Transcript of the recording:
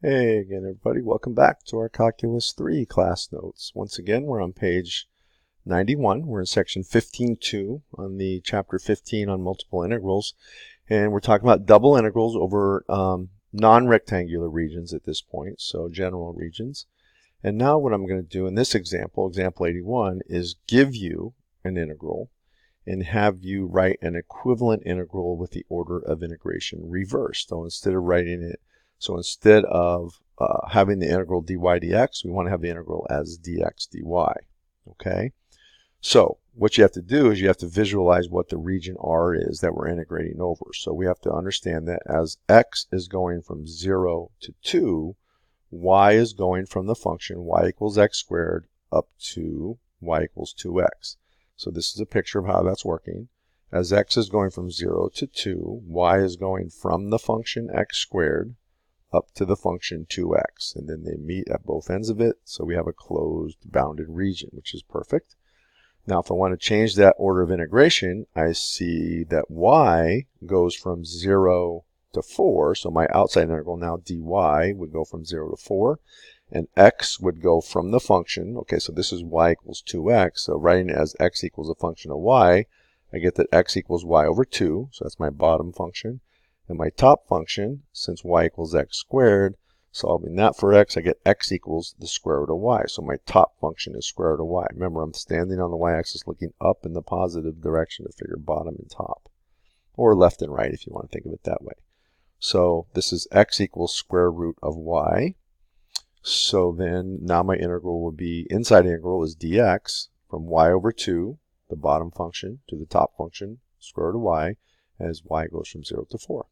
Hey again, everybody. Welcome back to our Calculus 3 class notes. Once again, we're on page 91. We're in section 15.2 on the chapter 15 on multiple integrals. And we're talking about double integrals over non-rectangular regions at this point, so general regions. And now what I'm going to do in this example, example 81, is give you an integral and have you write an equivalent integral with the order of integration reversed. So instead of having the integral dy dx, we want to have the integral as dx dy. Okay? So what you have to do is you have to visualize what the region R is that we're integrating over. So we have to understand that as x is going from 0 to 2, y is going from the function y equals x squared up to y equals 2x. So this is a picture of how that's working. As x is going from 0 to 2, y is going from the function x squared up to the function 2x. And then they meet at both ends of it, so we have a closed bounded region, which is perfect. Now if I want to change that order of integration, I see that y goes from 0 to 4, so my outside integral now dy would go from 0 to 4, and x would go from the function, okay, so this is y equals 2x, so writing it as x equals a function of y, I get that x equals y over 2, so that's my bottom function. And my top function, since y equals x squared, solving that for x, I get x equals the square root of y. So my top function is square root of y. Remember, I'm standing on the y-axis looking up in the positive direction to figure bottom and top. Or left and right if you want to think of it that way. So this is x equals square root of y. So then now my integral will be, inside integral is dx from y over 2, the bottom function, to the top function, square root of y, as y goes from 0 to 4.